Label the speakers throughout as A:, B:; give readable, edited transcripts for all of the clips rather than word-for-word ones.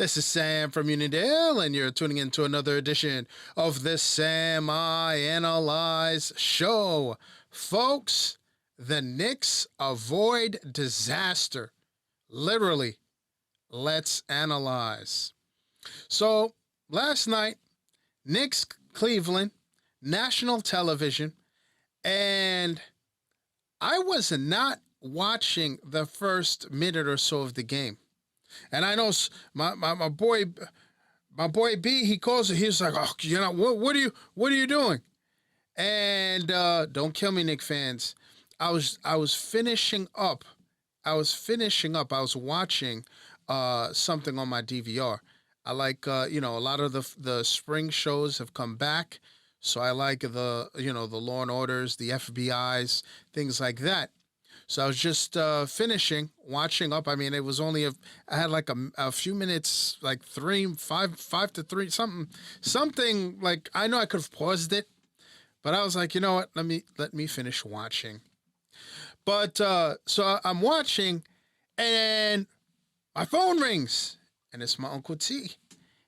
A: This is Sam from Unidale, and you're tuning into another edition of the Sam I Analyze Show. Folks, the Knicks avoid disaster. Literally, let's analyze. So, last night, Knicks Cleveland, national television, and I was not watching the first minute or so of the game. And I know my boy B, he calls it. He's like, oh, what are you doing? And don't kill me, Knicks fans. I was finishing up. I was watching something on my DVR. I like a lot of the spring shows have come back, so I like the Law and Orders, the FBI's, things like that. So I was just watching up. I mean, it was only I had like a few minutes, like five to three, something like, I know I could have paused it, but I was like, you know what? Let me finish watching. But so I'm watching, and my phone rings, and it's my Uncle T,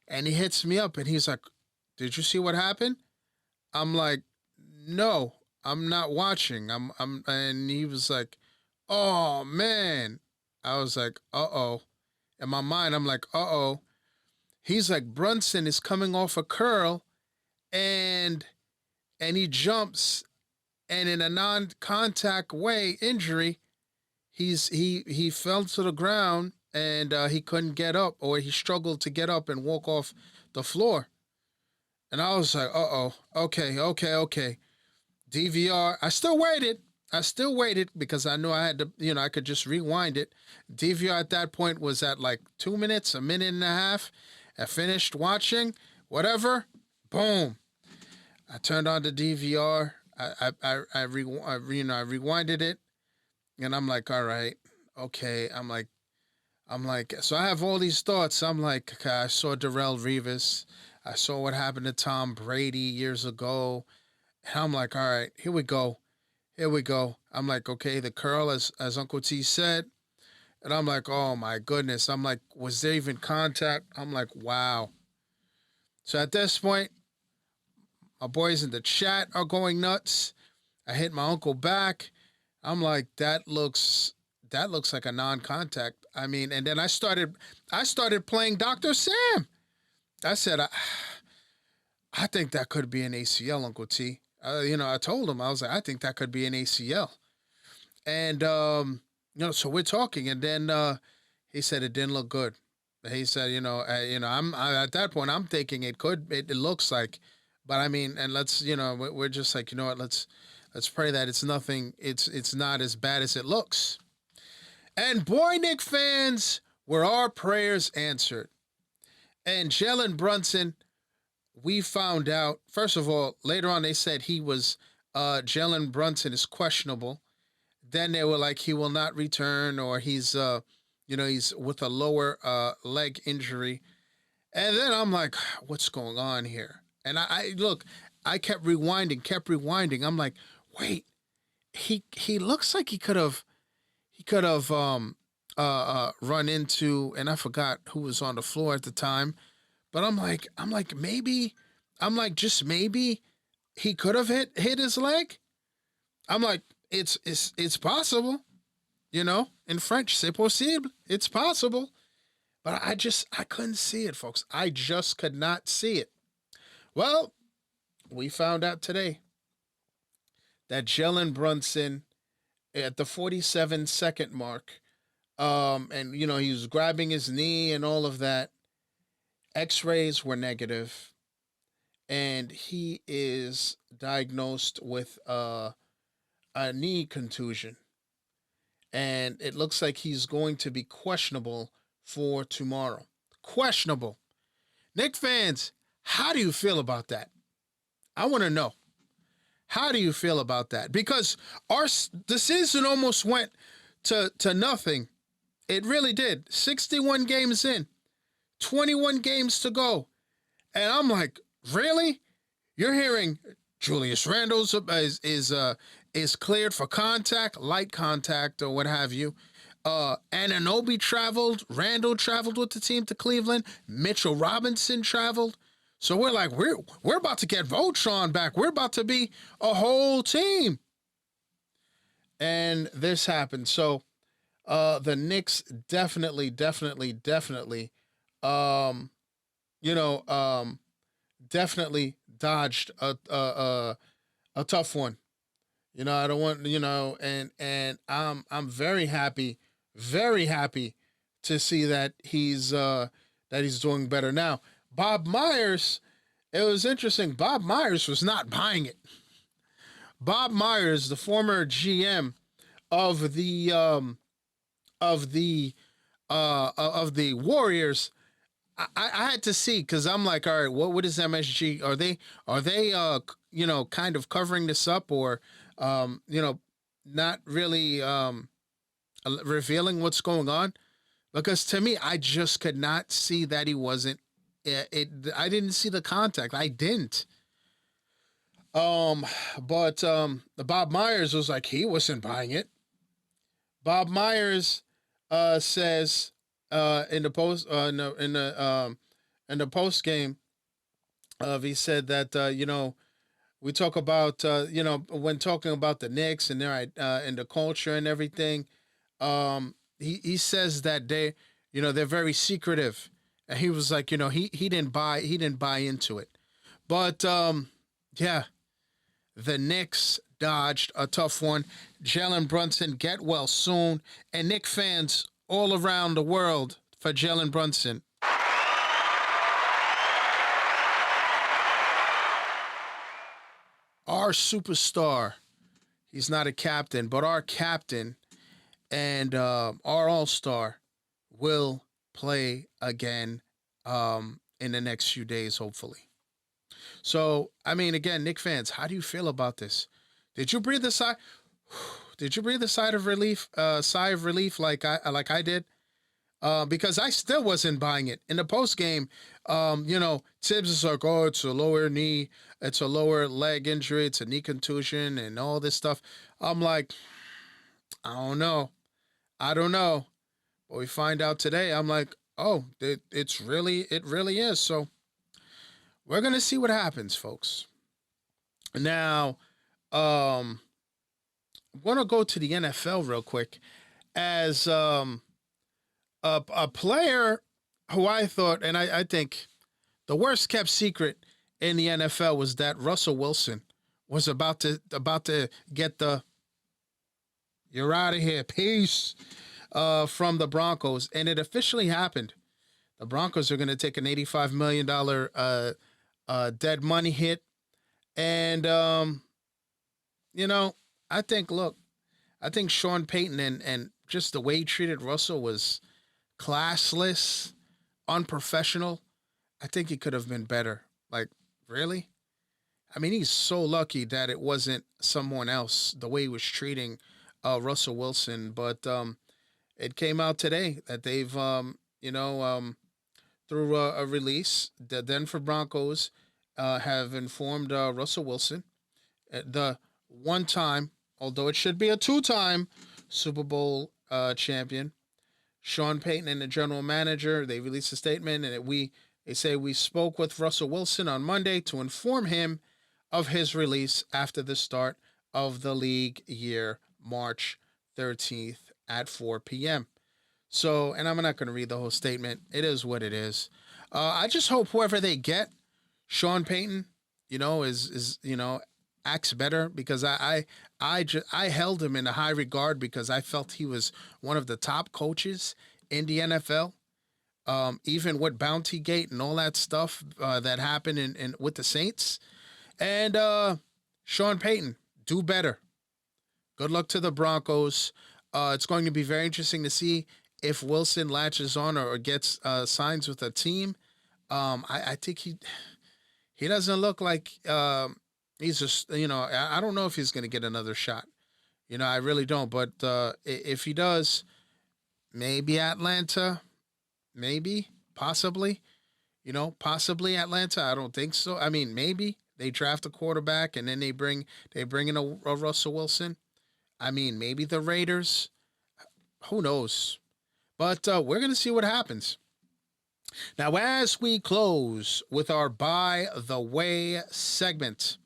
A: and he hits me up, and he's like, "Did you see what happened?" I'm like, "No, I'm not watching." And he was like, "Oh man." I was like, "Uh-oh." In my mind, I'm like, "Uh-oh." He's like, Brunson is coming off a curl, and he jumps, and in a non-contact way, injury, he fell to the ground, and he couldn't get up, or he struggled to get up and walk off the floor. And I was like, uh-oh, okay. DVR. I still waited because I knew I had to, I could just rewind it. DVR at that point was at like 2 minutes, a minute and a half. I finished watching, whatever, boom. I turned on the DVR. I rewinded it, and I'm like, all right, okay. I'm like, so I have all these thoughts. I'm like, okay, I saw Darrelle Revis. I saw what happened to Tom Brady years ago. And I'm like, all right, here we go. I'm like, okay, the curl, as Uncle T said. And I'm like, oh my goodness. I'm like, was there even contact? I'm like, wow. So at this point, my boys in the chat are going nuts. I hit my uncle back. I'm like, that looks like a non-contact. I mean, and then I started playing Dr. Sam. I said, I think that could be an ACL, Uncle T. I told him, I was like, I think that could be an ACL. And, so we're talking, and then he said it didn't look good. He said, I'm at that point, I'm thinking it looks like, but I mean, and let's, we're just like, you know what, let's pray that it's nothing, it's not as bad as it looks. And boy, Knicks fans, were our prayers answered. And Jalen Brunson, we found out, first of all, later on they said Jalen Brunson is questionable. Then they were like, he will not return, or he's with a lower leg injury. And then I'm like, what's going on here? And I kept rewinding. I'm like, wait, he looks like he could have run into, and I forgot who was on the floor at the time, but I'm like, just maybe he could have hit his leg. I'm like, it's possible, in French, c'est possible. It's possible. But I couldn't see it, folks. I just could not see it. Well, we found out today that Jalen Brunson, at the 47-second mark, and he was grabbing his knee and all of that, X-rays were negative, and he is diagnosed with a knee contusion, and it looks like he's going to be questionable for tomorrow. Questionable. Knicks fans, how do you feel about that? I want to know. How do you feel about that? Because the season almost went to nothing. It really did. 61 games in, 21 games to go. And I'm like, really? You're hearing Julius Randle is cleared for contact, light contact, or what have you. Ananobi traveled. Randall traveled with the team to Cleveland. Mitchell Robinson traveled. So we're like, we're about to get Voltron back. We're about to be a whole team. And this happened. So the Knicks definitely, um, you know, definitely dodged a tough one. I don't want and I'm very happy to see that he's doing better now. Bob Myers, it was interesting. Bob Myers was not buying it. Bob Myers, the former GM of the Warriors, I had to see because I'm like, all right, what is MSG? Are they kind of covering this up or not really revealing what's going on? Because to me, I just could not see that he wasn't. I didn't see the contact. I didn't. But the Bob Myers was like he wasn't buying it. Bob Myers says in the post in the post game he said that we talk about when talking about the Knicks and their and the culture and everything. He says that they're very secretive, and he was like he didn't buy into it, but yeah, the Knicks dodged a tough one. Jalen Brunson, get well soon. And Knicks fans all around the world for Jalen Brunson. Our superstar, he's not a captain, but our captain and our all-star will play again in the next few days, hopefully. So, I mean, again, Knicks fans, how do you feel about this? Did you breathe a sigh? Did you breathe a sigh of relief? Sigh of relief like I did? Because I still wasn't buying it in the post game. Tibbs is like, "Oh, it's a lower knee, it's a lower leg injury, it's a knee contusion, and all this stuff." I'm like, I don't know. But we find out today. I'm like, oh, it really is. So we're gonna see what happens, folks. Now, um, I want to go to the NFL real quick as a player who I thought, and I think the worst kept secret in the NFL was that Russell Wilson was about to get the "you're out of here, peace" from the Broncos, and it officially happened. The Broncos are going to take an $85 million dead money hit, and you know, I think look, I think Sean Payton and just the way he treated Russell was classless, unprofessional. I think he could have been better. Like, really? I mean, he's so lucky that it wasn't someone else the way he was treating Russell Wilson. But it came out today that they've, through a release, the Denver Broncos have informed Russell Wilson, the one time, although it should be a two-time Super Bowl champion, Sean Payton and the general manager, they released a statement, and they say we spoke with Russell Wilson on Monday to inform him of his release after the start of the league year, March 13th at 4 p.m. So, and I'm not going to read the whole statement. It is what it is. I just hope whoever they get, Sean Payton, is acts better because I held him in a high regard because I felt he was one of the top coaches in the NFL. Even with Bounty Gate and all that stuff that happened in with the Saints, and Sean Payton, do better. Good luck to the Broncos. It's going to be very interesting to see if Wilson latches on or gets signs with a team. I think he doesn't look like he's just I don't know if he's going to get another shot. I really don't. But if he does, maybe Atlanta, maybe possibly, possibly Atlanta. I don't think so. I mean, maybe they draft a quarterback and then they bring in a Russell Wilson. I mean, maybe the Raiders. Who knows? But we're going to see what happens. Now, as we close with our By the Way segment,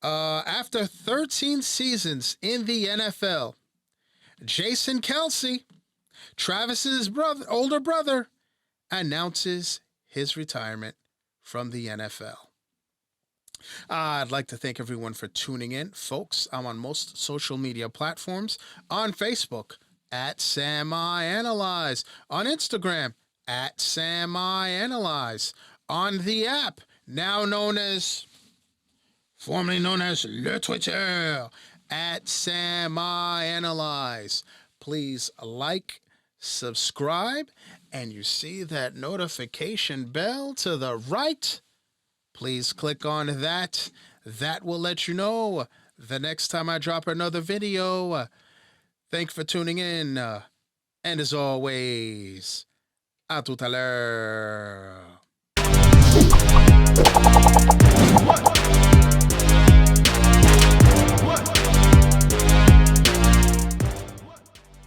A: after 13 seasons in the NFL, Jason Kelce, Travis's older brother, announces his retirement from the NFL. I'd like to thank everyone for tuning in. Folks, I'm on most social media platforms. On Facebook, at Sam I Analyze. On Instagram, at Sam I Analyze. On the app, formerly known as Le Twitter, at Sam I Analyze. Please like, subscribe, and you see that notification bell to the right? Please click on that. That will let you know the next time I drop another video. Thanks for tuning in. And as always, à tout à l'heure.